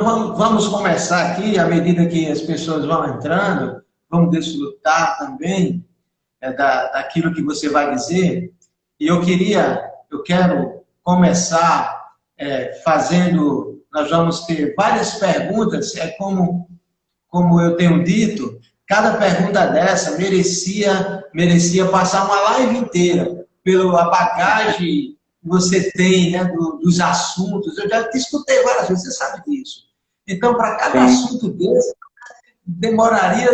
Vamos começar aqui, à medida que as pessoas vão entrando, vamos desfrutar também daquilo que você vai dizer. E eu quero começar nós vamos ter várias perguntas, como eu tenho dito, cada pergunta dessa merecia passar uma live inteira, pela bagagem que você tem, né, dos assuntos. Eu já te escutei várias vezes, você sabe disso. Então, para cada Sim. assunto desse, demoraria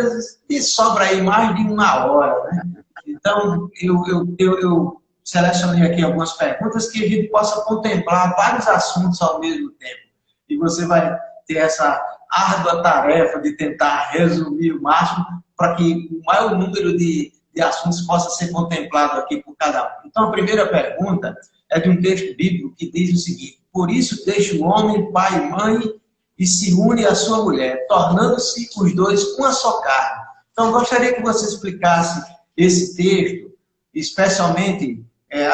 de sobra aí mais de uma hora, né? Então, eu selecionei aqui algumas perguntas que a gente possa contemplar vários assuntos ao mesmo tempo. E você vai ter essa árdua tarefa de tentar resumir o máximo para que o maior número de assuntos possa ser contemplado aqui por cada um. Então, a primeira pergunta é de um texto bíblico que diz o seguinte: por isso deixa o homem, pai e mãe, e se une à sua mulher, tornando-se os dois uma só carne. Então, eu gostaria que você explicasse esse texto, especialmente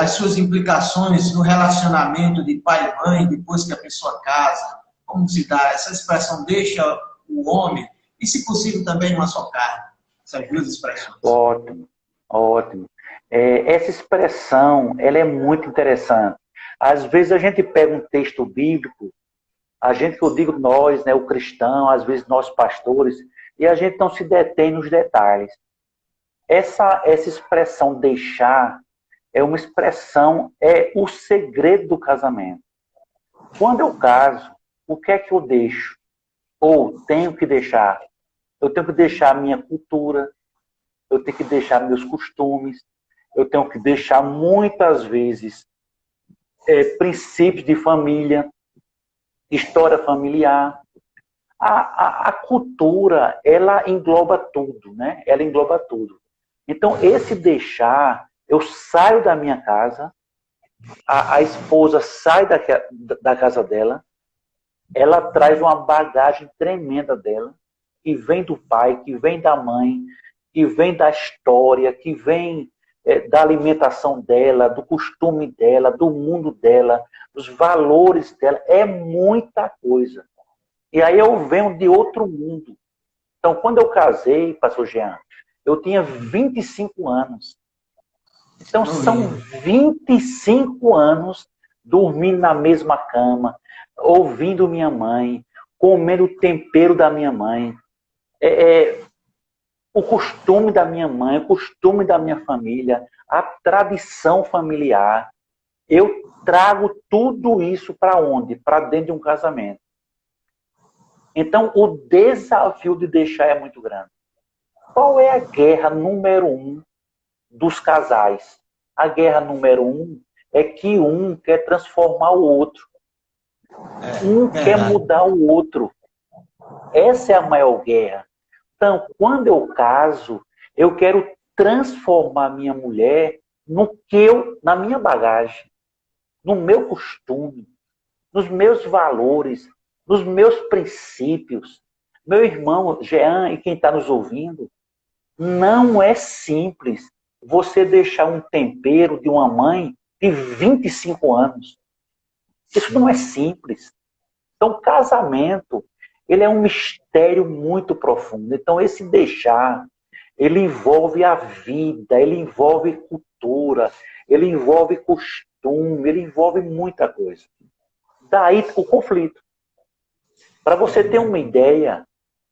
as suas implicações no relacionamento de pai e mãe, depois que a pessoa casa, como se dá essa expressão, deixa o homem, e se possível também uma só carne, essas duas expressões. Ótimo, ótimo. Essa expressão, ela é muito interessante. Às vezes a gente pega um texto bíblico, a gente, que eu digo nós, né, o cristão, às vezes nós pastores, e a gente não se detém nos detalhes. Essa expressão deixar é uma expressão, é o segredo do casamento. Quando eu caso, o que é que eu deixo? Ou tenho que deixar? Eu tenho que deixar a minha cultura, eu tenho que deixar meus costumes, eu tenho que deixar muitas vezes princípios de família, história familiar. A cultura, ela engloba tudo, né? Ela engloba tudo. Então, esse deixar, eu saio da minha casa, a esposa sai da casa dela, ela traz uma bagagem tremenda dela, que vem do pai, que vem da mãe, que vem da história, que vem da alimentação dela, do costume dela, do mundo dela, dos valores dela. É muita coisa. E aí eu venho de outro mundo. Então, quando eu casei, pastor Jean, eu tinha 25 anos. Então, são 25 anos dormindo na mesma cama, ouvindo minha mãe, comendo o tempero da minha mãe, o costume da minha mãe, o costume da minha família, a tradição familiar. Eu trago tudo isso para onde? Para dentro de um casamento. Então, o desafio de deixar é muito grande. Qual é a guerra número 1 dos casais? A guerra número 1 é que um quer transformar o outro. Quer mudar o outro. Essa é a maior guerra. Então, quando eu caso, eu quero transformar minha mulher na minha bagagem, no meu costume, nos meus valores, nos meus princípios. Meu irmão Jean e quem está nos ouvindo, não é simples você deixar um tempero de uma mãe de 25 anos. Isso não é simples. Então, casamento, ele é um mistério muito profundo. Então, esse deixar, ele envolve a vida, ele envolve cultura, ele envolve costume, ele envolve muita coisa. Daí o conflito. Para você ter uma ideia,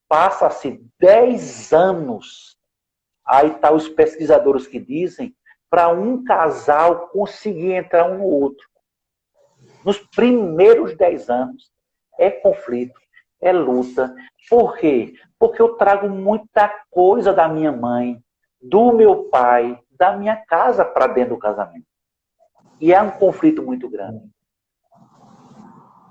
passa-se 10 anos, aí tá os pesquisadores que dizem, para um casal conseguir entrar um no outro. Nos primeiros 10 anos, é conflito, é luta. Por quê? Porque eu trago muita coisa da minha mãe, do meu pai, da minha casa para dentro do casamento. E é um conflito muito grande.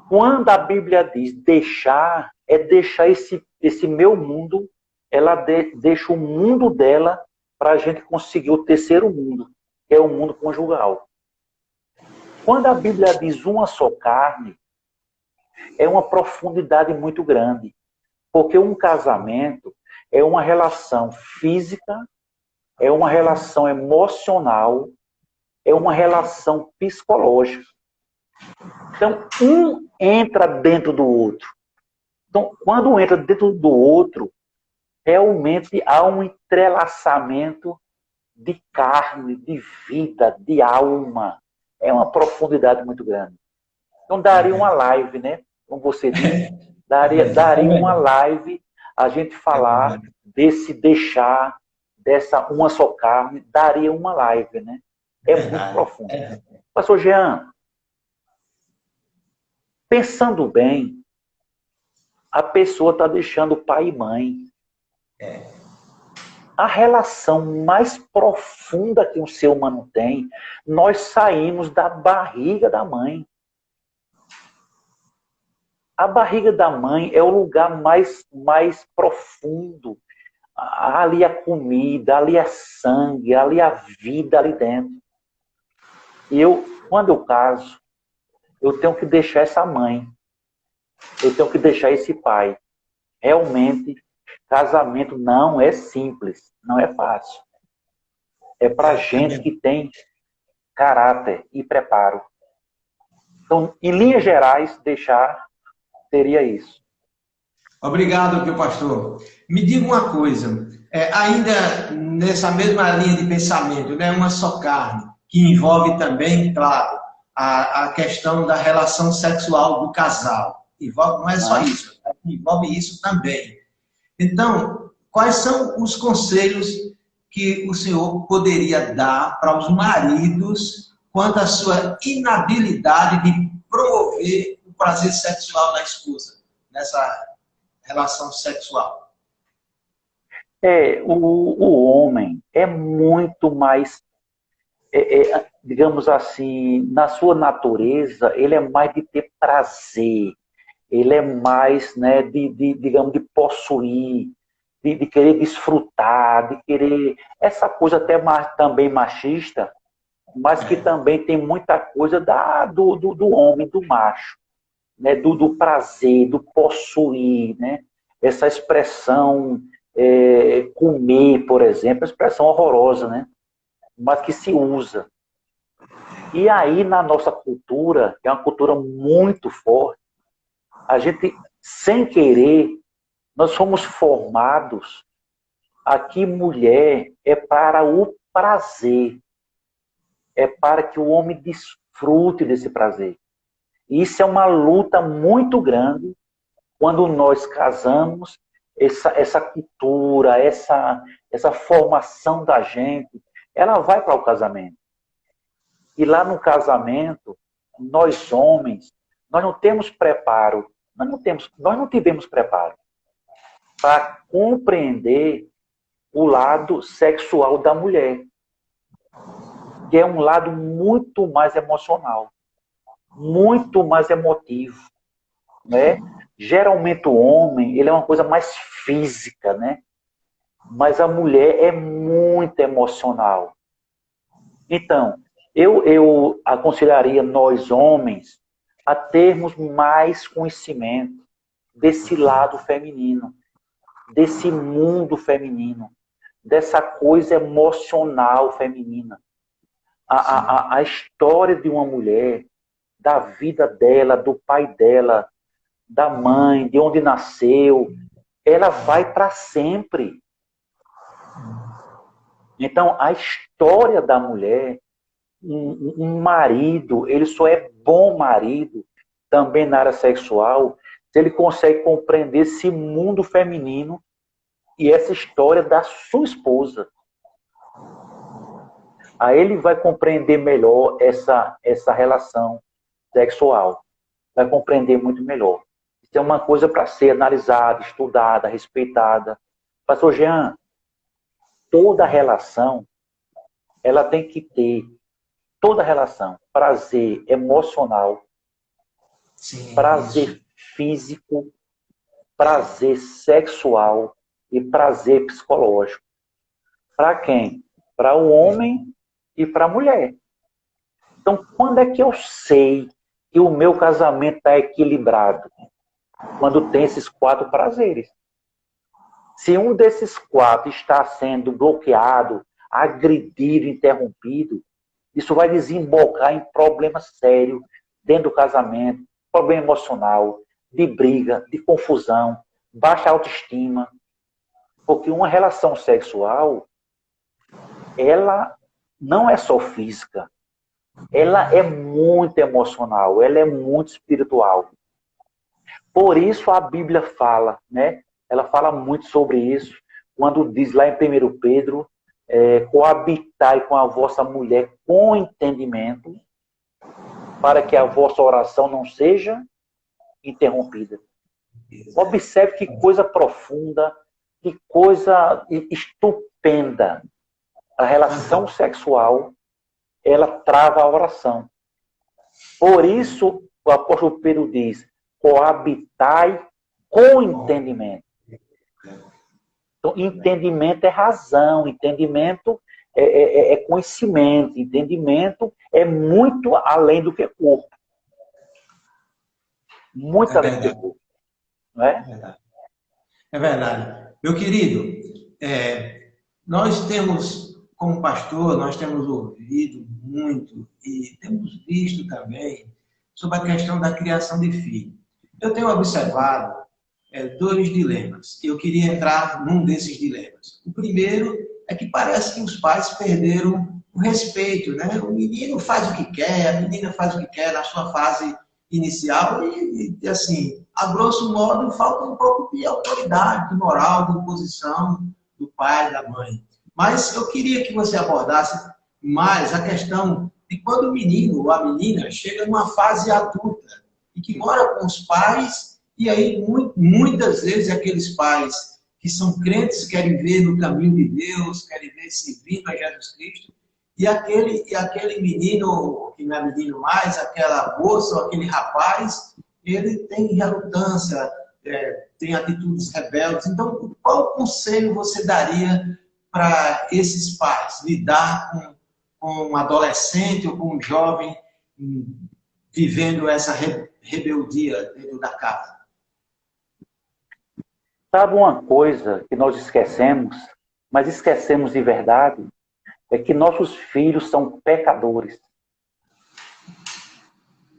Quando a Bíblia diz deixar, é deixar esse meu mundo, ela deixa o mundo dela para a gente conseguir o terceiro mundo, que é o mundo conjugal. Quando a Bíblia diz uma só carne, é uma profundidade muito grande. Porque um casamento é uma relação física, é uma relação emocional, é uma relação psicológica. Então, um entra dentro do outro. Então, quando entra dentro do outro, realmente há um entrelaçamento de carne, de vida, de alma. É uma profundidade muito grande. Então, daria uma live, né? Como você disse, É verdade, é daria uma verdade. live a gente É falar verdade. desse deixar, dessa uma só carne, daria uma live, né? É É muito verdade. profundo. Pastor Jean, pensando bem, a pessoa está deixando pai e mãe. A relação mais profunda que um ser humano tem, nós saímos da barriga da mãe. A barriga da mãe é o lugar mais profundo. Ali a comida, ali a sangue, ali a vida ali dentro. E quando eu caso, eu tenho que deixar essa mãe. Eu tenho que deixar esse pai. Realmente, casamento não é simples, não é fácil. É para É gente que verdade. tem caráter e preparo. Então, em linhas gerais, deixar seria isso. Obrigado, meu pastor. Me diga uma coisa, ainda nessa mesma linha de pensamento, né, uma só carne, que envolve também, claro, a questão da relação sexual do casal. Envolve, não é só Né? isso, envolve isso também. Então, quais são os conselhos que o senhor poderia dar para os maridos quanto à sua inabilidade de promover o prazer sexual da esposa nessa relação sexual? O homem é muito mais, digamos assim, na sua natureza, ele é mais de ter prazer, ele é mais, né, digamos, de possuir, de querer desfrutar, de querer, essa coisa até também machista, mas que também tem muita coisa do homem, do macho, né, do prazer, do possuir, né? Essa expressão comer, por exemplo, é uma expressão horrorosa, né? Mas que se usa. E aí, na nossa cultura, que é uma cultura muito forte, a gente, sem querer, nós somos formados aqui, mulher é para o prazer, é para que o homem desfrute desse prazer. E isso é uma luta muito grande quando nós casamos, essa cultura, essa formação da gente, ela vai para o casamento. E lá no casamento, nós homens, nós não temos preparo, nós não tivemos preparo para compreender o lado sexual da mulher, que é um lado muito mais emocional, muito mais emotivo, né? Geralmente o homem, ele é uma coisa mais física, né? Mas a mulher é muito emocional. Então, eu aconselharia nós homens a termos mais conhecimento desse lado feminino, desse mundo feminino, dessa coisa emocional feminina. A história de uma mulher, da vida dela, do pai dela, da mãe, de onde nasceu, ela vai para sempre. Então, a história da mulher, um marido, ele só é bom marido, também na área sexual, se ele consegue compreender esse mundo feminino e essa história da sua esposa. Aí ele vai compreender melhor essa relação sexual. Vai compreender muito melhor. Isso é uma coisa para ser analisada, estudada, respeitada. Pastor Jean, toda relação, ela tem que ter, toda relação, prazer emocional, Sim, isso. prazer físico, prazer sexual e prazer psicológico. Para quem? Para o homem e para a mulher. Então, quando é que eu sei que o meu casamento está equilibrado? Quando tem esses 4 prazeres. Se um desses 4 está sendo bloqueado, agredido, interrompido, isso vai desembocar em problema sério dentro do casamento, problema emocional, de briga, de confusão, baixa autoestima. Porque uma relação sexual, ela não é só física. Ela é muito emocional, ela é muito espiritual. Por isso a Bíblia fala, né? Ela fala muito sobre isso, quando diz lá em 1 Pedro, coabitai com a vossa mulher com entendimento, para que a vossa oração não seja interrompida. Observe que coisa profunda, que coisa estupenda. A relação sexual, ela trava a oração. Por isso, o apóstolo Pedro diz, coabitai com entendimento. Então, entendimento é razão, entendimento é conhecimento, entendimento é muito além do que corpo. Muito além do que corpo. Não é? É verdade. É verdade. Meu querido, nós temos, como pastor, nós temos ouvido muito e temos visto também sobre a questão da criação de filhos. Eu tenho observado dois dilemas. Eu queria entrar num desses dilemas. O primeiro é que parece que os pais perderam o respeito, né? O menino faz o que quer, a menina faz o que quer na sua fase inicial e assim, a grosso modo, falta um pouco de autoridade, de moral, de imposição do pai, da mãe. Mas eu queria que você abordasse mais a questão de quando o menino ou a menina chega numa fase adulta e que mora com os pais, e aí muitas vezes aqueles pais que são crentes querem ver no caminho de Deus, querem ver servindo a Jesus Cristo, e aquele menino, que não é menino mais, aquela moça ou aquele rapaz, ele tem relutância, tem atitudes rebeldes. Então, qual conselho você daria para esses pais lidar com um adolescente ou com um jovem vivendo essa rebeldia dentro da casa? Sabe uma coisa que nós esquecemos, mas esquecemos de verdade? É que nossos filhos são pecadores.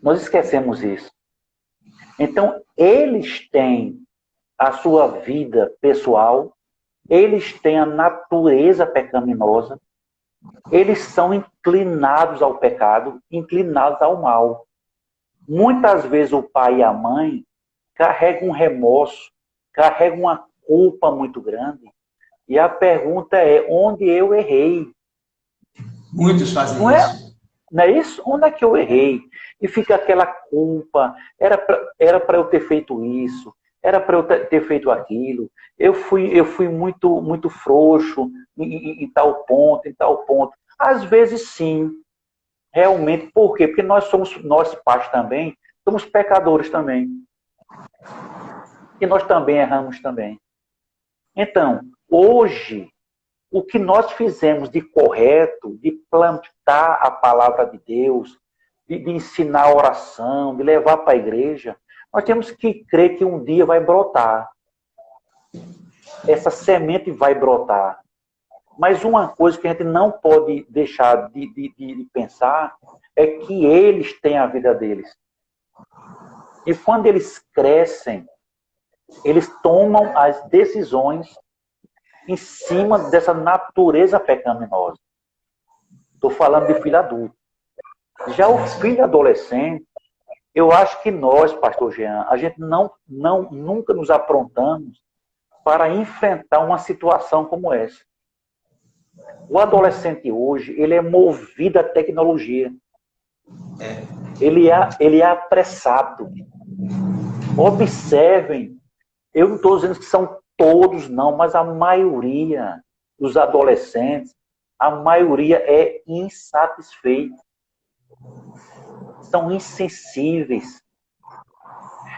Nós esquecemos isso. Então, eles têm a sua vida pessoal, eles têm a natureza pecaminosa, eles são inclinados ao pecado, inclinados ao mal. Muitas vezes o pai e a mãe carregam um remorso, carregam uma culpa muito grande, e a pergunta é, onde eu errei? Muitos fazem isso. Não é isso? Onde é que eu errei? E fica aquela culpa. Era para eu ter feito isso. Era para eu ter feito aquilo. Eu fui muito frouxo em tal ponto, em tal ponto. Às vezes, sim. Realmente. Por quê? Porque nós pais também, somos pecadores também. E nós também erramos também. Então, hoje, o que nós fizemos de correto, de plantar a palavra de Deus, de ensinar a oração, de levar para a igreja, nós temos que crer que um dia vai brotar. Essa semente vai brotar. Mas uma coisa que a gente não pode deixar de pensar é que eles têm a vida deles. E quando eles crescem, eles tomam as decisões em cima dessa natureza pecaminosa. Estou falando de filho adulto. Já o filho adolescente, eu acho que nós, pastor Jean, a gente nunca nos aprontamos para enfrentar uma situação como essa. O adolescente hoje, ele é movido à tecnologia. Ele é apressado. Observem, eu não estou dizendo que são todos não, mas a maioria dos adolescentes, a maioria é insatisfeita. São insensíveis.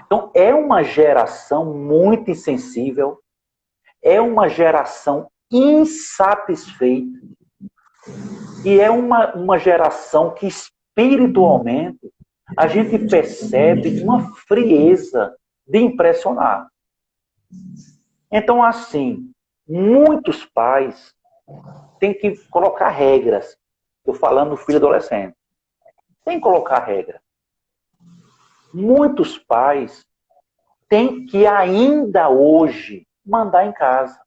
Então, é uma geração muito insensível, é uma geração insatisfeita e é uma geração que espiritualmente a gente percebe uma frieza de impressionar. Então, assim, muitos pais têm que colocar regras. Estou falando do filho adolescente. Tem que colocar regra. Muitos pais tem que ainda hoje mandar em casa.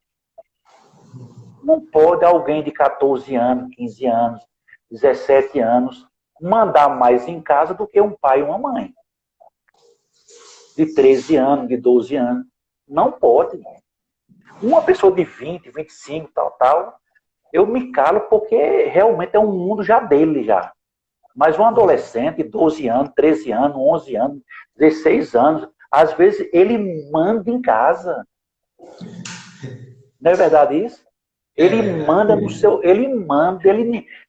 Não pode alguém de 14 anos, 15 anos, 17 anos mandar mais em casa do que um pai e uma mãe. De 13 anos, de 12 anos. Não pode. Uma pessoa de 20, 25, tal, eu me calo porque realmente é um mundo já dele já. Mas um adolescente de 12 anos, 13 anos, 11 anos, 16 anos, às vezes ele manda em casa. Não é verdade isso? Ele manda no seu...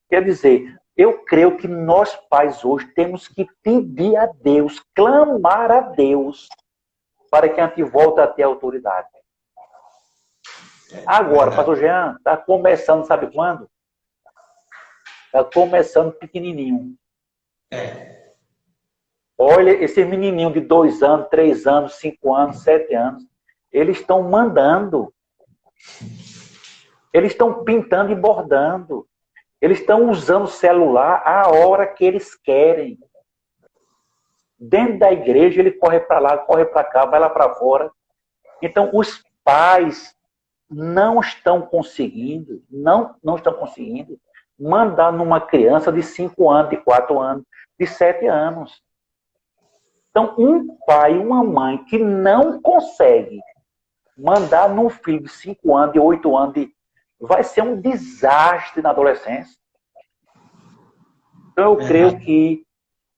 Quer dizer, eu creio que nós pais hoje temos que pedir a Deus, clamar a Deus, para que a gente volte a ter autoridade. Agora, pastor Jean, está começando, sabe quando? Está começando pequenininho. Olha, esse menininho de 2 anos, 3 anos, 5 anos, 7 anos, eles estão mandando. Eles estão pintando e bordando. Eles estão usando o celular a hora que eles querem. Dentro da igreja, ele corre para lá, corre para cá, vai lá para fora. Então, os pais não estão conseguindo mandar numa criança de 5 anos, de 4 anos, de 7 anos. Então, um pai e uma mãe que não consegue mandar num filho de 5 anos, de 8 anos, vai ser um desastre na adolescência. Então, eu creio que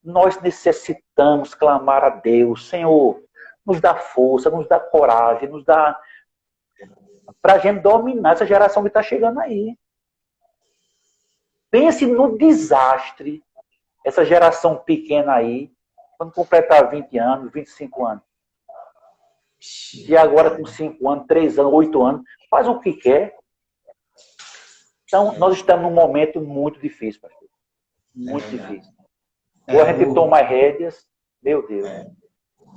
nós necessitamos clamar a Deus. Senhor, nos dá força, nos dá coragem, nos dá... para a gente dominar essa geração que está chegando aí. Pense no desastre, essa geração pequena aí, quando completar 20 anos, 25 anos. E agora com 5 anos, 3 anos, 8 anos, faz o que quer. Então, nós estamos num momento muito difícil, pastor. Muito difícil. Ou a gente toma rédeas, meu Deus.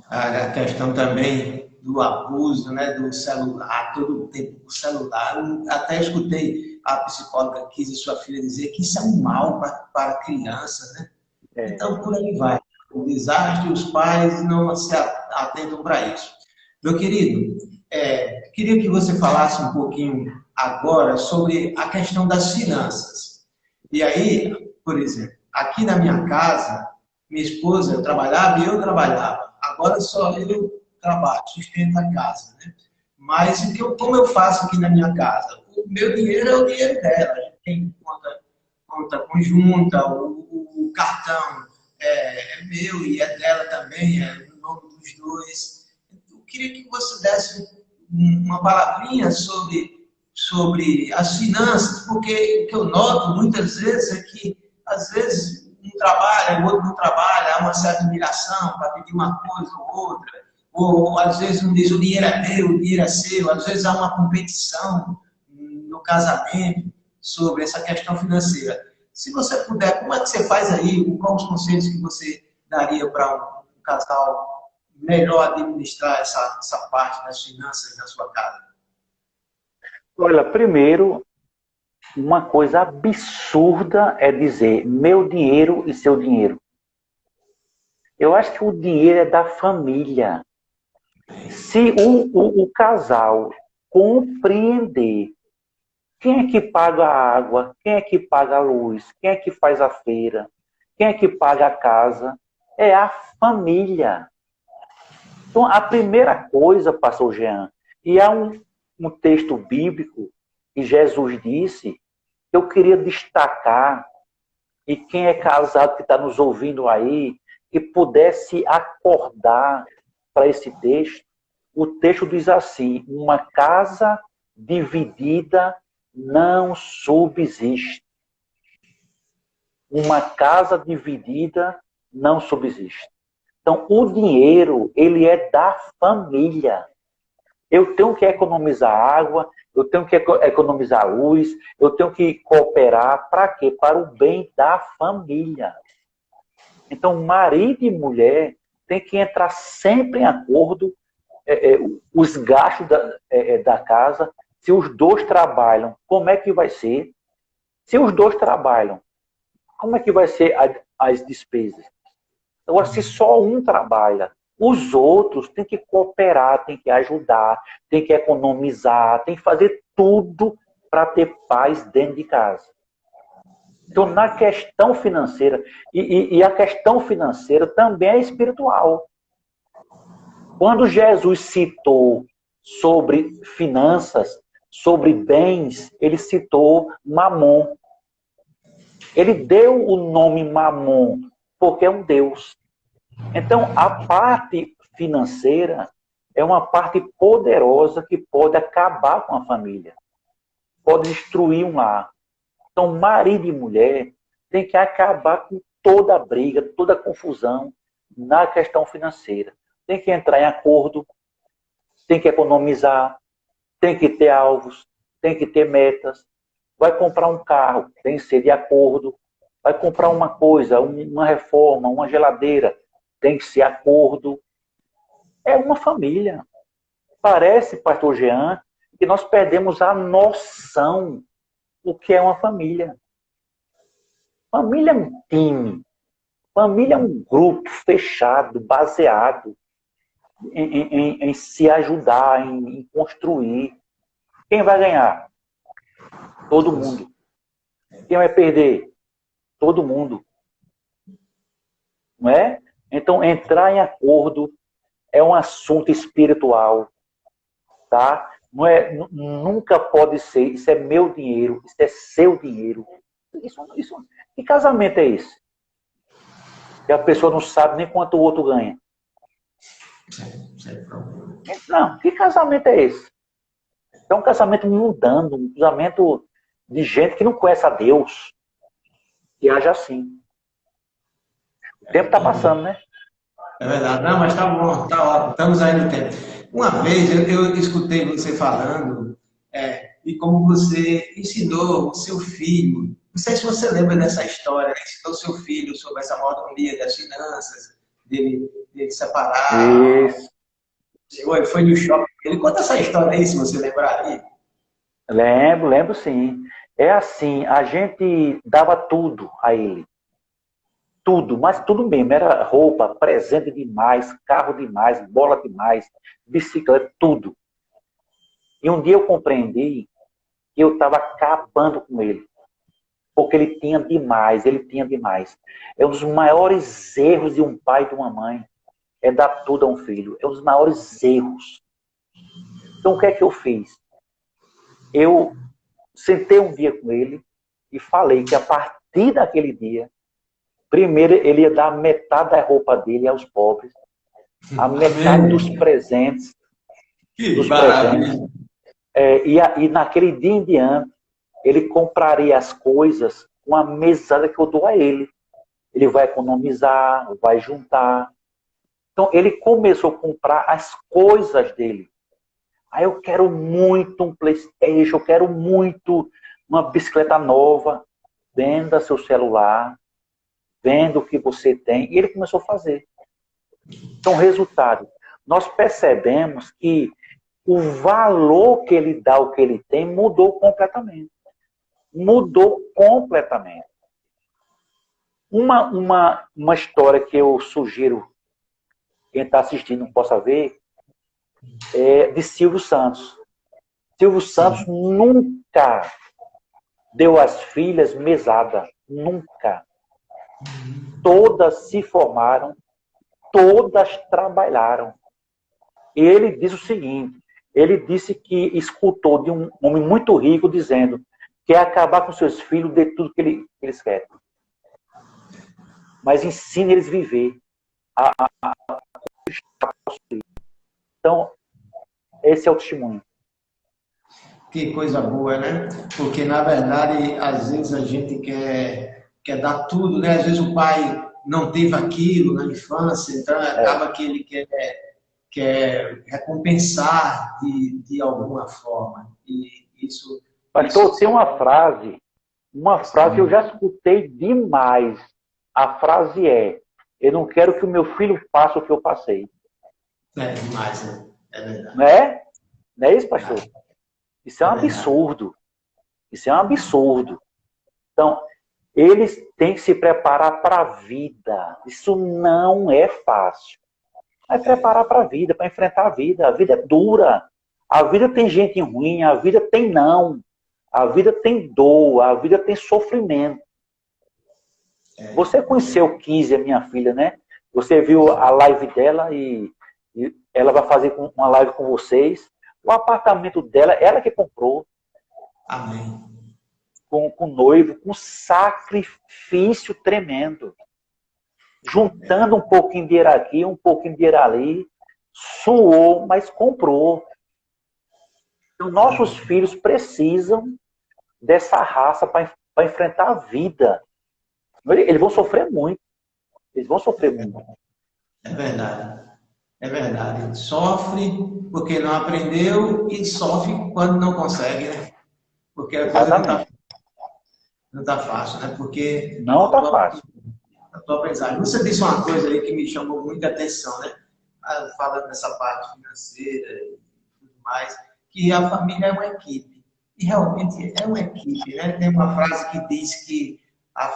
A questão também do abuso, né, do celular, todo o tempo o celular. Eu até escutei a psicóloga que quis a sua filha dizer que isso é um mal para a criança, né? Então, por aí vai. O desastre, os pais não se atentam para isso. Meu querido, queria que você falasse um pouquinho agora sobre a questão das finanças. E aí, por exemplo, aqui na minha casa, minha esposa trabalhava e eu trabalhava. Agora só eu trabalho, sustento a casa, né? Mas como eu faço aqui na minha casa? O meu dinheiro é o dinheiro dela. A gente tem conta conjunta, o cartão é meu e é dela também, é no nome dos dois. Eu queria que você desse uma palavrinha sobre as finanças, porque o que eu noto muitas vezes é que, às vezes, um trabalha, o outro não trabalha, há uma certa humilhação para pedir uma coisa ou outra, ou às vezes um diz o dinheiro é meu, o dinheiro é seu, às vezes há uma competição no casamento sobre essa questão financeira. Se você puder, como é que você faz aí? Quais os conselhos que você daria para um casal melhor administrar essa parte das finanças da sua casa? Olha, primeiro, uma coisa absurda é dizer meu dinheiro e seu dinheiro. Eu acho que o dinheiro é da família. Se o casal compreender quem é que paga a água, quem é que paga a luz, quem é que faz a feira, quem é que paga a casa, é a família. Então, a primeira coisa, pastor Jean, e há um texto bíblico que Jesus disse, eu queria destacar, e quem é casado que está nos ouvindo aí, que pudesse acordar para esse texto. O texto diz assim, uma casa dividida não subsiste. Uma casa dividida não subsiste. Então, o dinheiro, ele é da família. Eu tenho que economizar água, eu tenho que economizar luz, eu tenho que cooperar. Para quê? Para o bem da família. Então, marido e mulher têm que entrar sempre em acordo, os gastos da casa. Se os dois trabalham, como é que vai ser? Se os dois trabalham, como é que vai ser as despesas? Agora, se só um trabalha, Os outros têm que cooperar, têm que ajudar, têm que economizar, têm que fazer tudo para ter paz dentro de casa. Então, na questão financeira, e a questão financeira também é espiritual. Quando Jesus citou sobre finanças, sobre bens, ele citou Mamon. Ele deu o nome Mamon porque é um Deus. Então, a parte financeira é uma parte poderosa que pode acabar com a família, pode destruir um lar. Então, marido e mulher tem que acabar com toda a briga, toda a confusão na questão financeira. Tem que entrar em acordo, tem que economizar, tem que ter alvos, tem que ter metas. Vai comprar um carro, tem que ser de acordo. Vai comprar uma coisa, uma reforma, uma geladeira, tem que ser acordo. É uma família. Parece, pastor Jean, que nós perdemos a noção do que é uma família. Família é um time. Família é um grupo fechado, baseado em se ajudar, em construir. Quem vai ganhar? Todo mundo. Quem vai perder? Todo mundo. Não é? Então, entrar em acordo é um assunto espiritual. Tá? Não é, nunca pode ser, isso é meu dinheiro, isso é seu dinheiro. Que casamento é esse? Que a pessoa não sabe nem quanto o outro ganha. Não, que casamento é esse? É um casamento mudando, um casamento de gente que não conhece a Deus, que age assim. O tempo está passando, né? É verdade. Não, mas tá bom, tá ótimo. Estamos aí no tempo. Uma vez eu escutei você falando e como você ensinou o seu filho. Não sei se você lembra dessa história, né? Ensinou o seu filho sobre essa mordomia das finanças, dele separar. Isso. Foi no shopping. Ele conta essa história aí, se você lembrar aí. Lembro sim. É assim, a gente dava tudo a ele. Tudo, mas tudo mesmo. Era roupa, presente demais, carro demais, bola demais, bicicleta, tudo. E um dia eu compreendi que eu estava acabando com ele. Porque ele tinha demais, ele tinha demais. É um dos maiores erros de um pai e de uma mãe. É dar tudo a um filho. É um dos maiores erros. Então o que é que eu fiz? Eu sentei um dia com ele e falei que a partir daquele dia, primeiro ele ia dar metade da roupa dele aos pobres, a metade dos presentes. Que maravilha! E naquele dia em diante, ele compraria as coisas com a mesada que eu dou a ele. Ele vai economizar, vai juntar. Então, ele começou a comprar as coisas dele. Aí eu quero muito um PlayStation, eu quero muito uma bicicleta nova. Venda seu celular, venda o que você tem. E ele começou a fazer. Então, resultado, nós percebemos que o valor que ele dá ao que ele tem mudou completamente. Mudou completamente. Uma história que eu sugiro quem está assistindo possa ver é de Silvio Santos. Silvio Santos nunca deu às filhas mesada. Nunca. Todas se formaram, todas trabalharam. E ele diz o seguinte, ele disse que escutou de um homem muito rico dizendo que é acabar com seus filhos de tudo que eles querem. Mas ensina eles a viver. Então, esse é o testemunho. Que coisa boa, né? Porque, na verdade, às vezes a gente quer dar tudo, né? Às vezes o pai não teve aquilo na infância, então acaba que ele quer recompensar de alguma forma. E isso... Pastor, tem uma frase que eu já escutei demais. A frase é: eu não quero que o meu filho passe o que eu passei. É demais, né? É verdade. Não é? Não é isso, pastor? Isso é um absurdo. Isso é um absurdo. Então, eles têm que se preparar para a vida. Isso não é fácil. Mas preparar para a vida, para enfrentar a vida. A vida é dura. A vida tem gente ruim, a vida tem não. A vida tem dor, a vida tem sofrimento. Você conheceu 15, a minha filha, né? Você viu a live dela e ela vai fazer uma live com vocês. O apartamento dela, ela que comprou. Amém. Com o noivo, com sacrifício tremendo. Juntando um pouquinho de dinheiro aqui, um pouquinho de dinheiro ali. Suou, mas comprou. Então, nossos filhos precisam dessa raça para enfrentar a vida. Eles vão sofrer muito. Eles vão sofrer muito. É verdade. É verdade. Sofre porque não aprendeu e sofre quando não consegue, né? Porque a coisa não tá fácil, né? Porque não tá fácil. A tua aprendizagem. Você disse uma coisa aí que me chamou muita atenção, né? Falando dessa parte financeira e tudo mais, que a família é uma equipe. E realmente é uma equipe, né? Tem uma frase que diz que a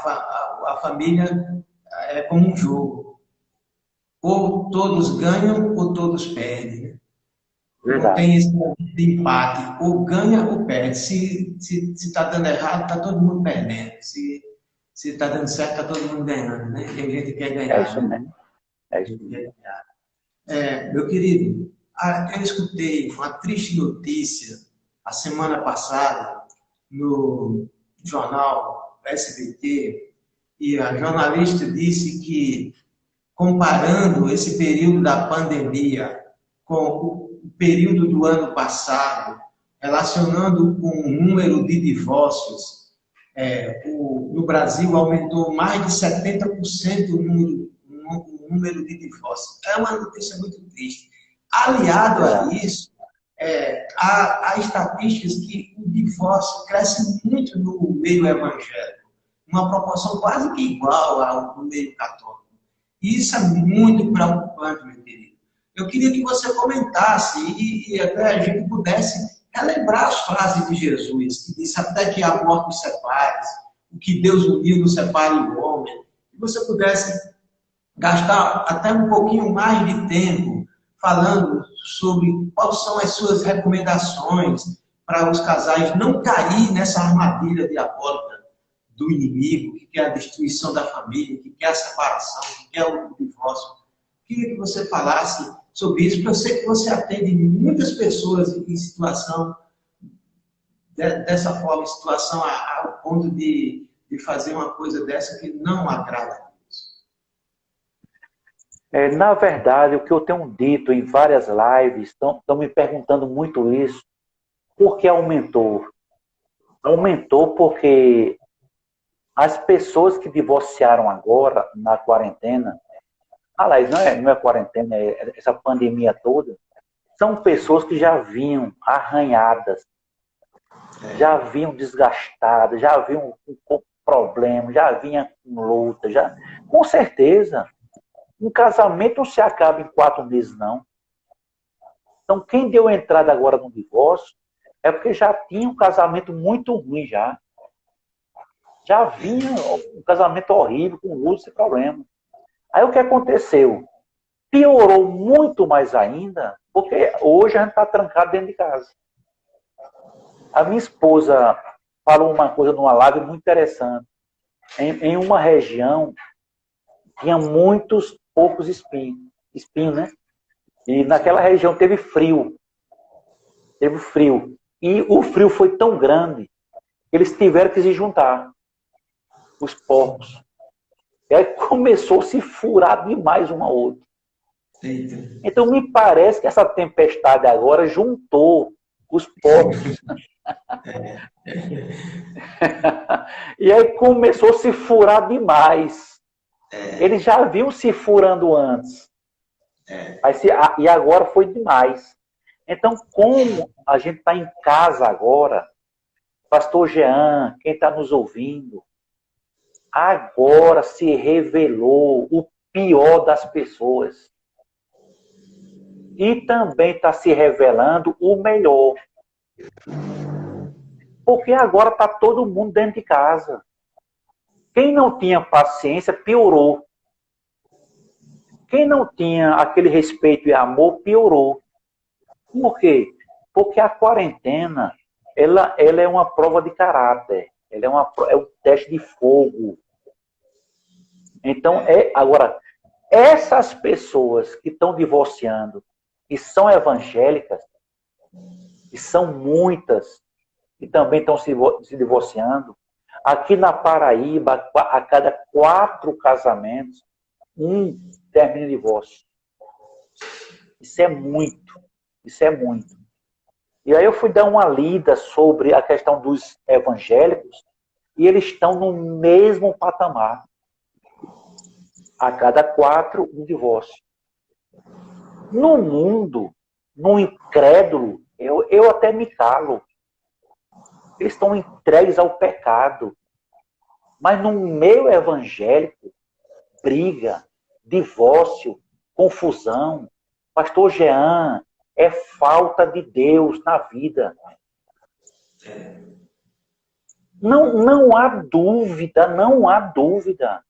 família é como um jogo. Ou todos ganham ou todos perdem. Né? Não tem esse de empate. Ou ganha ou perde. Se está dando errado, está todo mundo perdendo. Se está dando certo, está todo mundo ganhando. Né? E a gente quer ganhar. É isso mesmo. É isso mesmo. Meu querido, eu escutei uma triste notícia a semana passada no jornal SBT e a jornalista disse que, comparando esse período da pandemia com o período do ano passado, relacionando com o número de divórcios, no Brasil aumentou mais de 70% o número de divórcios. É uma notícia muito triste. Aliado a isso, há estatísticas que o divórcio cresce muito no meio evangélico, uma proporção quase que igual ao meio católico. E isso é muito preocupante, meu querido. Eu queria que você comentasse e até a gente pudesse relembrar as frases de Jesus, que disse até que a morte nos separe, o que Deus uniu não separe o homem. Que você pudesse gastar até um pouquinho mais de tempo falando sobre quais são as suas recomendações para os casais não cair nessa armadilha diabólica do inimigo, que quer a destruição da família, que quer a separação, que quer o divórcio. Queria que você falasse sobre isso, porque eu sei que você atende muitas pessoas em situação dessa forma, em situação ao ponto de fazer uma coisa dessa que não agrada a Deus. Na verdade, o que eu tenho dito em várias lives, estão me perguntando muito isso, por que aumentou? Aumentou porque as pessoas que divorciaram agora, na quarentena, aliás, não é quarentena, é essa pandemia toda, são pessoas que já vinham arranhadas, já vinham desgastadas, já vinham com problemas, já vinham com luta, com certeza. Um casamento não se acaba em 4 meses, não. Então, quem deu entrada agora no divórcio é porque já tinha um casamento muito ruim já. Já vinha um casamento horrível, com luta e problema. Aí o que aconteceu? Piorou muito mais ainda, porque hoje a gente está trancado dentro de casa. A minha esposa falou uma coisa numa live muito interessante. Em uma região, tinha poucos espinhos, né? E naquela região teve frio. E o frio foi tão grande que eles tiveram que se juntar, os porcos. E aí começou a se furar demais um ao outro. Então me parece que essa tempestade agora juntou os porcos. E aí começou a se furar demais. Eles já vinham se furando antes. E agora foi demais. Então, como a gente está em casa agora, Pastor Jean, quem está nos ouvindo, agora se revelou o pior das pessoas. E também está se revelando o melhor. Porque agora está todo mundo dentro de casa. Quem não tinha paciência piorou. Quem não tinha aquele respeito e amor, piorou. Por quê? Porque a quarentena, ela é uma prova de caráter. Ela é um teste de fogo. Então, agora, essas pessoas que estão divorciando, que são evangélicas, que são muitas, que também estão se divorciando, aqui na Paraíba, a cada 4 casamentos, um termina em divórcio. Isso é muito. Isso é muito. E aí eu fui dar uma lida sobre a questão dos evangélicos e eles estão no mesmo patamar. A cada 4, um divórcio. No mundo, no incrédulo, eu até me calo. Eles estão entregues ao pecado. Mas no meio evangélico, briga, divórcio, confusão. Pastor Jean, é falta de Deus na vida. Não há dúvida, não há dúvida.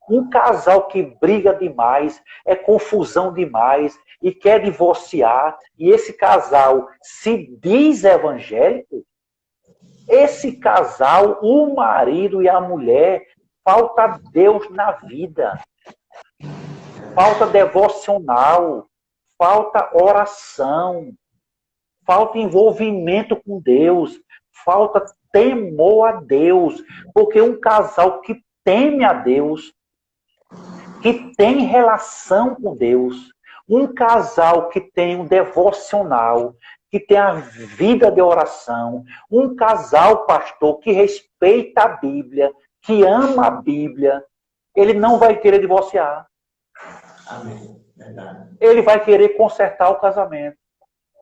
Um casal que briga demais, é confusão demais e quer divorciar, e esse casal se diz evangélico, esse casal, o marido e a mulher, falta Deus na vida. Falta devocional, falta oração, falta envolvimento com Deus, falta temor a Deus, porque um casal que teme a Deus, que tem relação com Deus, um casal que tem um devocional, que tem a vida de oração, um casal, pastor, que respeita a Bíblia, que ama a Bíblia, ele não vai querer divorciar. Amém. Verdade. Ele vai querer consertar o casamento.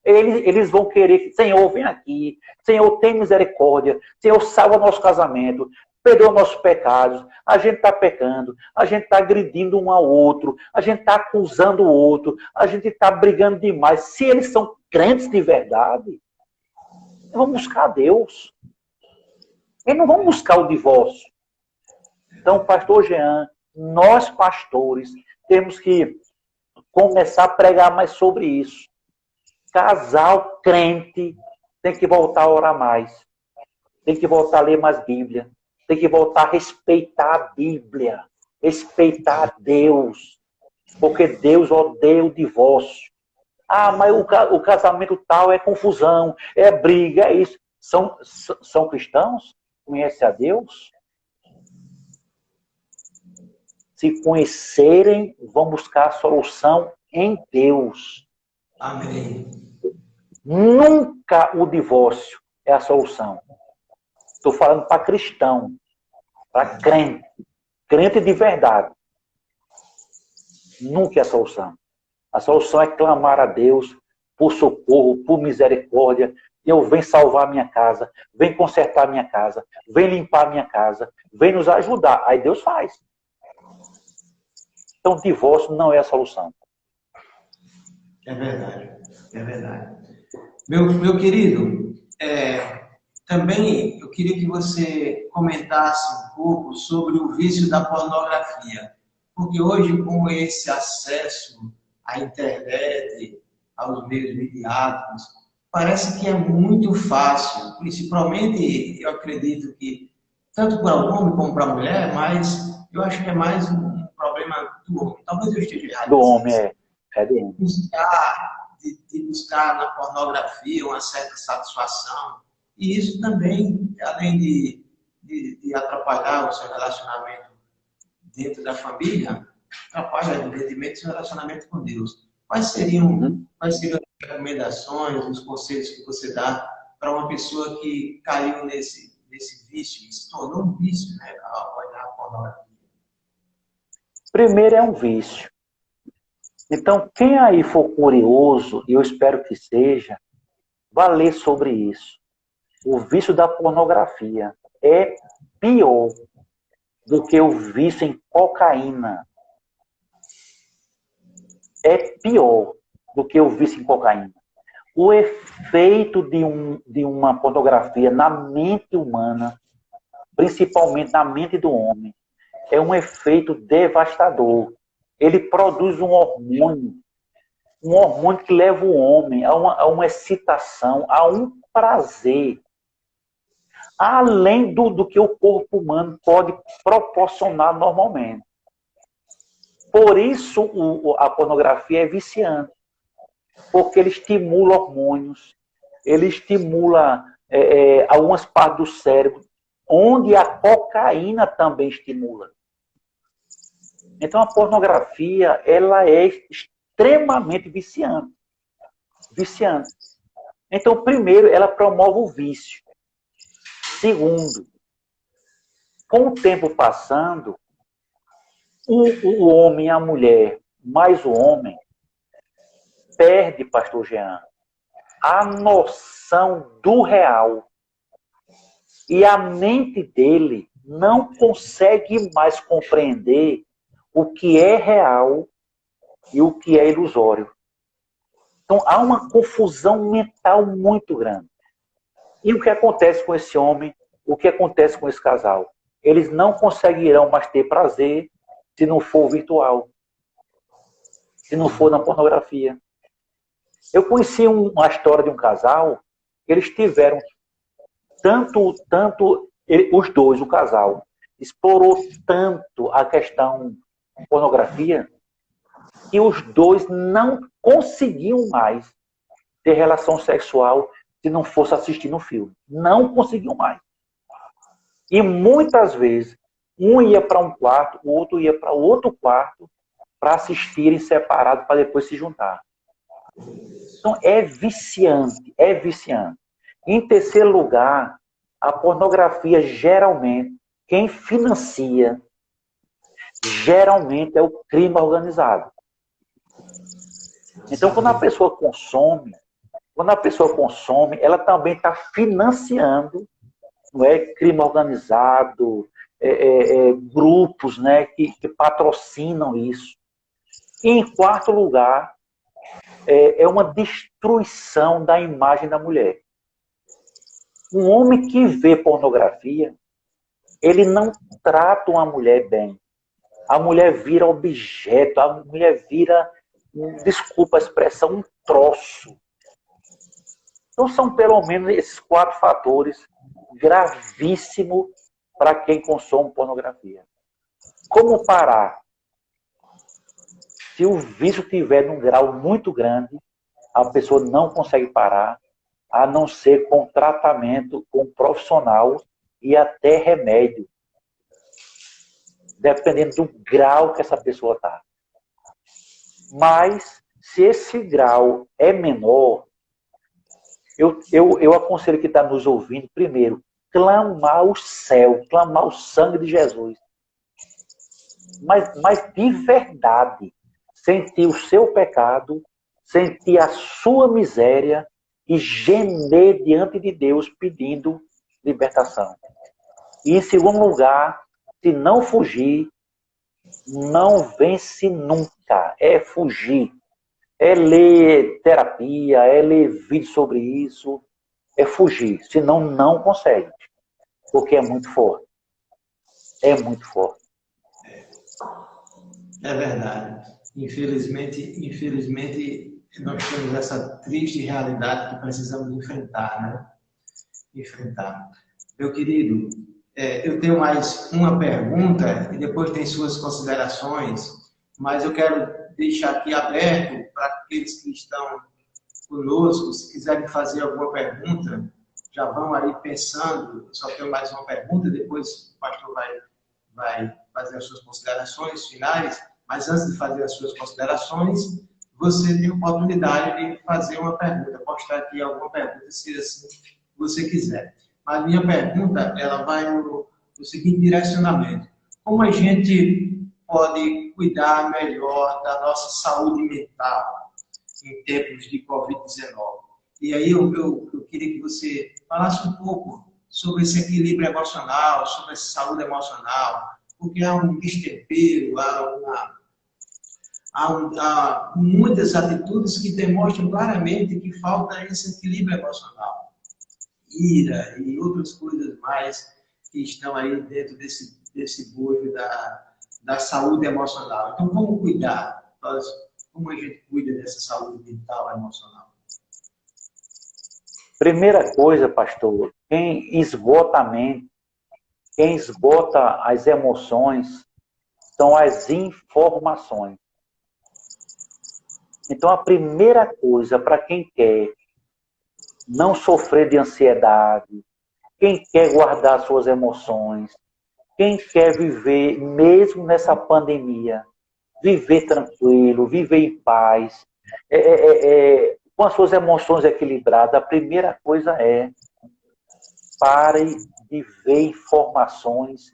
Eles vão querer, Senhor, vem aqui. Senhor, tem misericórdia. Senhor, salva nosso casamento. Perdoa nossos pecados. A gente está pecando. A gente está agredindo um ao outro. A gente está acusando o outro. A gente está brigando demais. Se eles são crentes de verdade, eles vão buscar a Deus. Eles não vão buscar o divórcio. Então, pastor Jean, nós pastores temos que começar a pregar mais sobre isso. Casal crente tem que voltar a orar mais. Tem que voltar a ler mais Bíblia. Tem que voltar a respeitar a Bíblia. Respeitar a Deus. Porque Deus odeia o divórcio. Ah, mas o casamento tal é confusão, é briga, é isso. São cristãos? Conhecem a Deus? Se conhecerem, vão buscar a solução em Deus. Amém. Nunca o divórcio é a solução. Estou falando para cristão, para crente. Crente de verdade. Nunca é a solução. A solução é clamar a Deus por socorro, por misericórdia. Deus vem salvar a minha casa, vem consertar a minha casa, vem limpar a minha casa, vem nos ajudar. Aí Deus faz. Então, divórcio não é a solução. É verdade, é verdade. Meu querido, também eu queria que você comentasse um pouco sobre o vício da pornografia. Porque hoje, com esse acesso à internet, aos meios midiáticos, parece que é muito fácil. Principalmente, eu acredito que, tanto para o homem como para a mulher, mas eu acho que é mais um problema do homem. Talvez eu esteja errado. Do homem, é do homem. De buscar na pornografia uma certa satisfação. E isso também, além de atrapalhar o seu relacionamento dentro da família, atrapalha evidentemente o seu relacionamento com Deus. Quais seriam as recomendações, os conselhos que você dá para uma pessoa que caiu nesse vício, e se tornou um vício, né, ao olhar a pornografia? Primeiro é um vício. Então, quem aí for curioso, e eu espero que seja, vá ler sobre isso. O vício da pornografia é pior do que o vício em cocaína. É pior do que o vício em cocaína. O efeito de uma pornografia na mente humana, principalmente na mente do homem, é um efeito devastador. ele produz um hormônio que leva o homem a uma excitação, a um prazer, além do que o corpo humano pode proporcionar normalmente. Por isso a pornografia é viciante, porque ele estimula hormônios, ele estimula algumas partes do cérebro, onde a cocaína também estimula. Então a pornografia, ela é extremamente viciante. Viciante. Então, primeiro, ela promove o vício. Segundo, com o tempo passando, o homem e a mulher, mais o homem, perde, pastor Jean, a noção do real. E a mente dele não consegue mais compreender o que é real e o que é ilusório. Então, há uma confusão mental muito grande. E o que acontece com esse homem? O que acontece com esse casal? Eles não conseguirão mais ter prazer se não for virtual, se não for na pornografia. Eu conheci uma história de um casal, eles tiveram os dois, o casal, explorou tanto a questão pornografia, que os dois não conseguiam mais ter relação sexual se não fosse assistindo um filme. Não conseguiam mais. E muitas vezes, um ia para um quarto, o outro ia para outro quarto para assistirem separado para depois se juntar. Então, é viciante, é viciante. Em terceiro lugar, a pornografia, geralmente, quem financia, geralmente é o crime organizado. Então, quando a pessoa consome, ela também está financiando, não é, crime organizado, grupos, né, que patrocinam isso. E, em quarto lugar, é uma destruição da imagem da mulher. Um homem que vê pornografia, ele não trata uma mulher bem. A mulher vira objeto, a mulher vira, desculpa a expressão, um troço. Então são pelo menos esses 4 fatores gravíssimos para quem consome pornografia. Como parar? Se o vício estiver num grau muito grande, a pessoa não consegue parar, a não ser com tratamento, com profissional e até remédio. Dependendo do grau que essa pessoa está. Mas, se esse grau é menor, eu aconselho que está nos ouvindo, primeiro, clamar o céu, clamar o sangue de Jesus. Mas de verdade, sentir o seu pecado, sentir a sua miséria e gemer diante de Deus pedindo libertação. E, em segundo lugar, se não fugir, não vence nunca. É fugir. É ler terapia, é ler vídeo sobre isso. É fugir. Senão não consegue. Porque é muito forte. É muito forte. É verdade. Infelizmente, nós temos essa triste realidade que precisamos enfrentar, né? Enfrentar. Meu querido, eu tenho mais uma pergunta e depois tem suas considerações, mas eu quero deixar aqui aberto para aqueles que estão conosco, se quiserem fazer alguma pergunta, já vão aí pensando. Eu só tenho mais uma pergunta, depois o pastor vai fazer as suas considerações finais, mas antes de fazer as suas considerações, você tem a oportunidade de fazer uma pergunta, postar aqui alguma pergunta, se assim você quiser. Mas minha pergunta, ela vai no seguinte direcionamento. Como a gente pode cuidar melhor da nossa saúde mental em tempos de Covid-19? E aí eu queria que você falasse um pouco sobre esse equilíbrio emocional, sobre essa saúde emocional, porque há um destempero, há muitas atitudes que demonstram claramente que falta esse equilíbrio emocional. Ira e outras coisas mais que estão aí dentro desse bojo da saúde emocional. Então, como cuidar? Como a gente cuida dessa saúde mental e emocional? Primeira coisa, pastor, quem esgota a mente, quem esgota as emoções, são as informações. Então, a primeira coisa para quem quer não sofrer de ansiedade, quem quer guardar suas emoções, quem quer viver, mesmo nessa pandemia, viver tranquilo, viver em paz, com as suas emoções equilibradas, a primeira coisa é pare de ver informações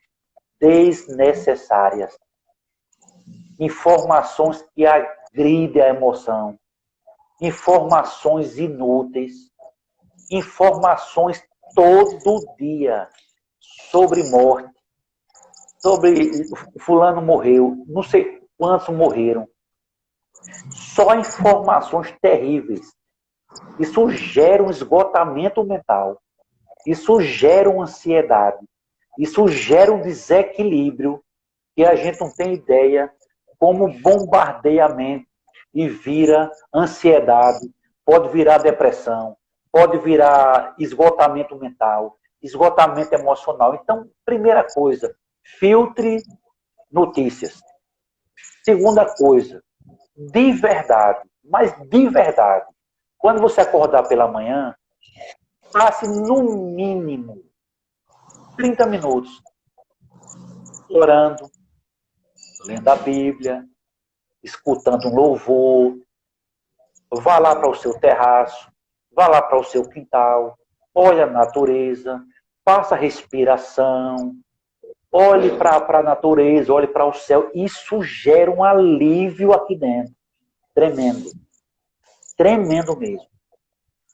desnecessárias. Informações que agridem a emoção. Informações inúteis. Informações todo dia sobre morte, sobre fulano morreu, não sei quantos morreram. Só informações terríveis. Isso gera um esgotamento mental. Isso gera uma ansiedade. Isso gera um desequilíbrio que a gente não tem ideia como bombardeia a mente e vira ansiedade, pode virar depressão, pode virar esgotamento mental, esgotamento emocional. Então, primeira coisa, filtre notícias. Segunda coisa, de verdade, mas de verdade, quando você acordar pela manhã, passe no mínimo 30 minutos orando, lendo a Bíblia, escutando um louvor, vá lá para o seu terraço, vá lá para o seu quintal, olhe a natureza, faça respiração, olhe para a natureza, olhe para o céu. Isso gera um alívio aqui dentro. Tremendo. Tremendo mesmo.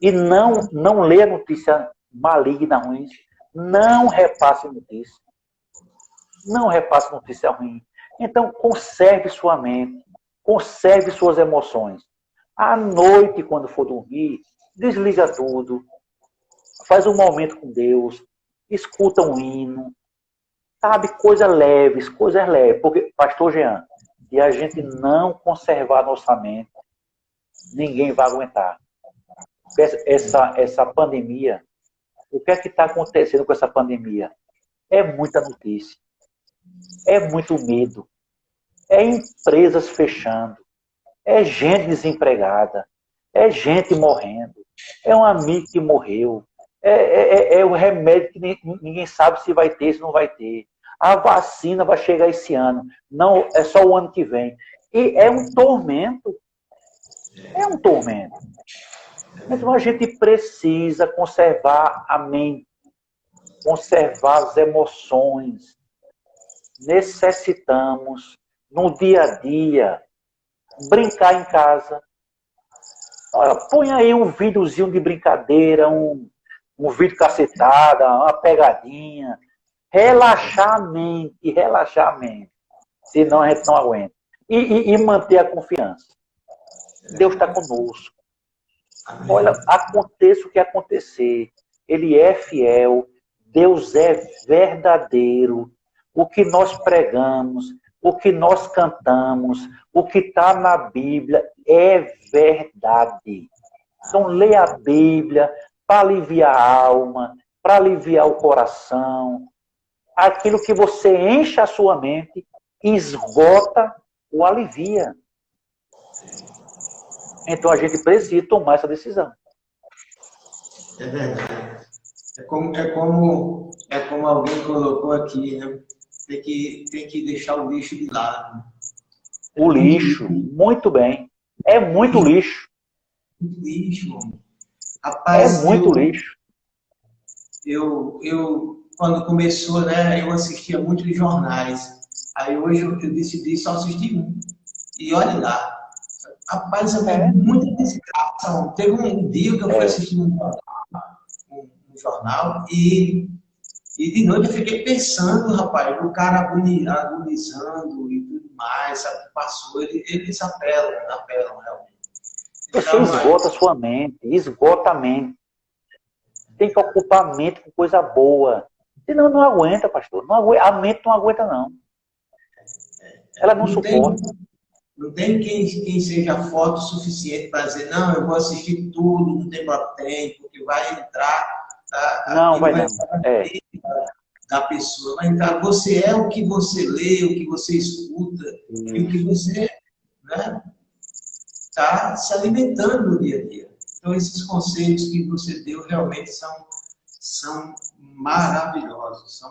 E não leia notícia maligna, ruim. Não repasse notícia. Não repasse notícia ruim. Então, conserve sua mente. Conserve suas emoções. À noite, quando for dormir, desliga tudo. Faz um momento com Deus. Escuta um hino. Sabe, coisas leves. Porque, pastor Jean, se a gente não conservar nossa mente, ninguém vai aguentar. Essa pandemia, o que é que está acontecendo com essa pandemia? É muita notícia. É muito medo. É empresas fechando. É gente desempregada. É gente morrendo. É um amigo que morreu. É o remédio que ninguém sabe se vai ter, se não vai ter. A vacina vai chegar esse ano. Não, é só o ano que vem. E é um tormento. É um tormento. Então a gente precisa conservar a mente, conservar as emoções. Necessitamos, no dia a dia, brincar em casa. Olha, põe aí um videozinho de brincadeira, um vídeo cacetada, uma pegadinha. Relaxar a mente, relaxar a mente. Senão a gente não aguenta. E manter a confiança. Deus está conosco. Olha, aconteça o que acontecer. Ele é fiel. Deus é verdadeiro. O que nós pregamos, o que nós cantamos, o que está na Bíblia é verdade. Então, leia a Bíblia para aliviar a alma, para aliviar o coração. Aquilo que você enche a sua mente, esgota ou alivia. Então, a gente precisa tomar essa decisão. É verdade. É como alguém colocou aqui, né? Tem que deixar o lixo de lado. O lixo, muito bem. É muito lixo. Muito lixo. É Rapaz, muito lixo. eu, quando começou, né, eu assistia muitos jornais. Aí hoje eu decidi só assistir um. E olha lá. Rapaz, eu vi muita desgraça. Teve um dia que eu fui assistir um jornal e de noite eu fiquei pensando, rapaz, o cara agonizando e tudo mais, sabe, passou, eles apelam realmente. Você Então, esgota a sua mente, esgota a mente. Tem que ocupar a mente com coisa boa. Senão não aguenta, pastor. Não aguenta, a mente não aguenta, não. Ela não Não tem, suporta. não tem quem seja forte o suficiente para dizer, não, eu vou assistir tudo, não tem tempo, porque vai entrar, Não, aquilo vai vai não. entrar na É, mente da pessoa, vai entrar, você é o que você lê, o que você escuta, e o que isso. você, né, está se alimentando no dia a dia. Então, esses conselhos que você deu realmente são são maravilhosos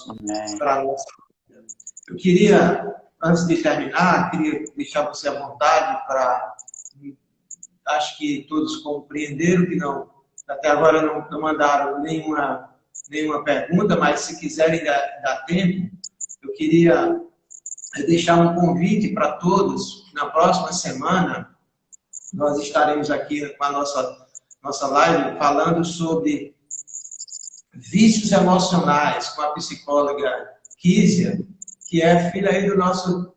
Amém. para a nossa vida. Eu queria, antes de terminar, queria deixar você à vontade para, acho que todos compreenderam que não, até agora não mandaram nenhuma pergunta, mas se quiserem dar tempo, eu queria deixar um convite para todos. Na próxima semana, nós estaremos aqui com a nossa live falando sobre vícios emocionais com a psicóloga Kísia, que é filha aí do nosso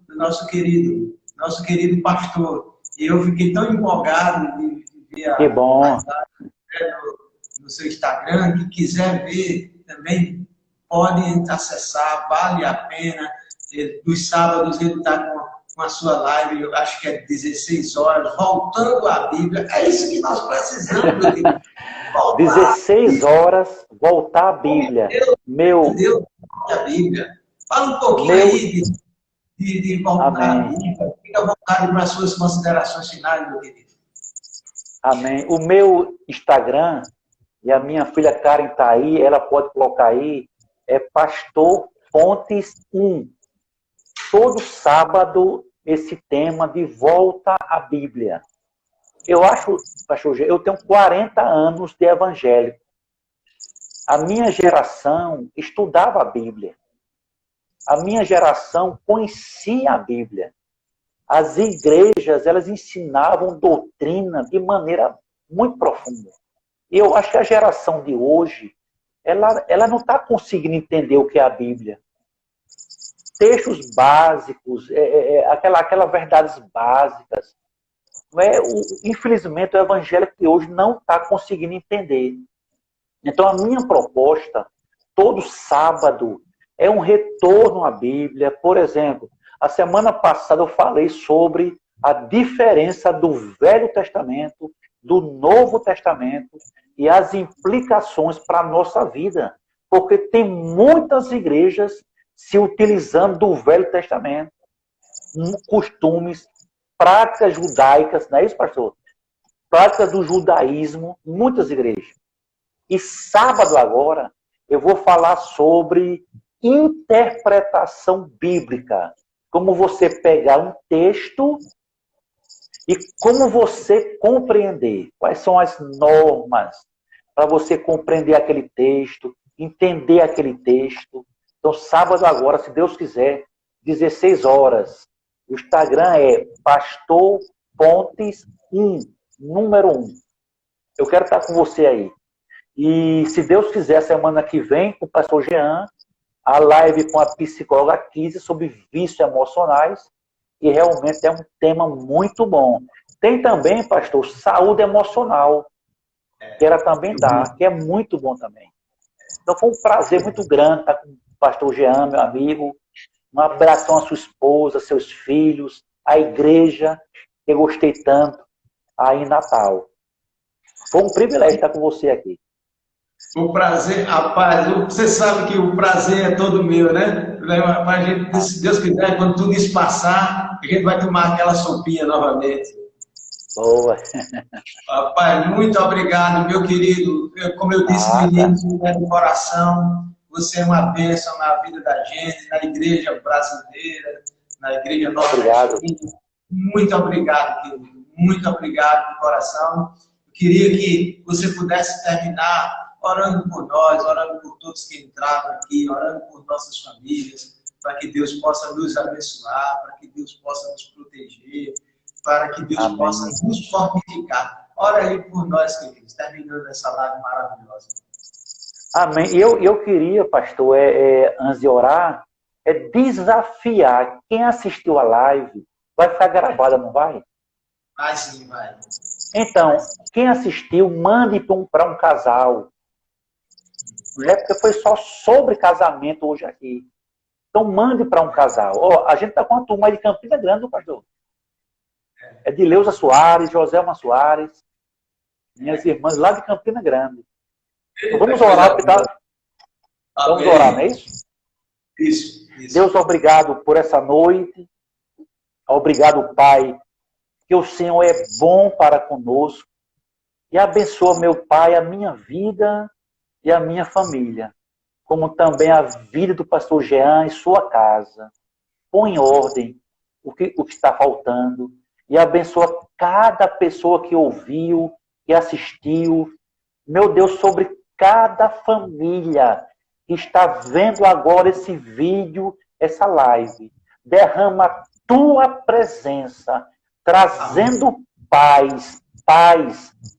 querido pastor. E eu fiquei tão empolgado de ver Que bom. as lives no seu Instagram, que quiser ver também pode acessar, vale a pena. Dos sábados ele está com a sua live, eu acho que é 16 horas, voltando à Bíblia. É isso que nós precisamos, meu querido. Voltar 16 horas, voltar à Bíblia. de Deus, volte à Bíblia. Fala um pouquinho Meu, aí de voltar à amém, Bíblia. Fica à vontade para as suas considerações finais, meu querido. amém. O meu Instagram, e a minha filha Karen está aí, ela pode colocar aí, é Pastor Fontes 1. Todo sábado, esse tema de volta à Bíblia. Eu acho, pastor G, eu tenho 40 anos de evangelho. A minha geração estudava a Bíblia. A minha geração conhecia a Bíblia. As igrejas, elas ensinavam doutrina de maneira muito profunda. E eu acho que a geração de hoje, ela não está conseguindo entender o que é a Bíblia. Textos básicos, aquelas verdades básicas. Não é? Infelizmente, o evangelho de hoje não está conseguindo entender. Então, a minha proposta, todo sábado, é um retorno à Bíblia. Por exemplo, a semana passada eu falei sobre a diferença do Velho Testamento, do Novo Testamento e as implicações para a nossa vida. Porque tem muitas igrejas se utilizando do Velho Testamento, costumes, práticas judaicas, não é isso, pastor? Práticas do judaísmo, muitas igrejas. E sábado agora eu vou falar sobre interpretação bíblica. Como você pegar um texto e como você compreender. Quais são as normas para você compreender aquele texto, entender aquele texto. Então, sábado agora, se Deus quiser, 16 horas. O Instagram é Pastor Pontes 1, número 1. Eu quero estar com você aí. E se Deus quiser, semana que vem, com o pastor Jean, a live com a psicóloga Kise sobre vícios emocionais, que realmente é um tema muito bom. Tem também, pastor, saúde emocional, que ela também dá, que é muito bom também. Então foi um prazer muito grande estar com o pastor Jean, meu amigo. Um abração à sua esposa, seus filhos, à igreja, que eu gostei tanto aí em Natal. Foi um privilégio estar com você aqui. O prazer, rapaz, você sabe que o prazer é todo meu, né? Mas a gente, se Deus quiser, quando tudo isso passar, a gente vai tomar aquela sopinha novamente. Boa. Rapaz, muito obrigado, meu querido. Como eu disse no Nada. início, do coração, você é uma bênção na vida da gente, na igreja brasileira, na igreja Obrigado. nordestina. Muito obrigado, querido. Muito obrigado de coração. Eu queria que você pudesse terminar orando por nós, orando por todos que entraram aqui, orando por nossas famílias, para que Deus possa nos abençoar, para que Deus possa nos proteger, para que Deus Amém. possa nos fortificar. Ora aí por nós, queridos, terminando essa live maravilhosa. Amém. Eu queria, pastor, antes de orar, desafiar quem assistiu a live. Vai ficar gravada, não vai? Vai sim, vai. Então, quem assistiu, mande para um casal. Não é porque foi só sobre casamento hoje aqui. Então mande para um casal. Ó, a gente está com uma turma aí de Campina Grande, pastor. É de Leusa Soares, Joselma Soares, minhas irmãs lá de Campina Grande. Então, vamos orar, vamos orar, não é isso? Isso. Deus, obrigado por essa noite. Obrigado, Pai, que o Senhor é bom para conosco. E abençoa, meu Pai, a minha vida e a minha família, como também a vida do pastor Jean e sua casa. Põe em ordem o que está faltando e abençoa cada pessoa que ouviu, que assistiu. Meu Deus, sobre cada família que está vendo agora esse vídeo, essa live. Derrama a tua presença, trazendo paz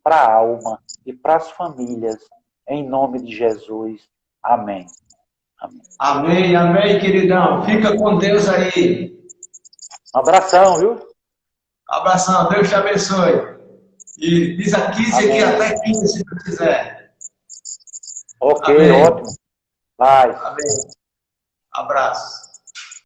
para a alma e para as famílias. Em nome de Jesus. Amém. Amém, amém, queridão. Fica com Deus aí. Um abração, viu? Abração, Deus te abençoe. E diz a 15 aqui até 15, se tu quiser. Ok, Amém. ótimo. Vai. Amém. Abraço.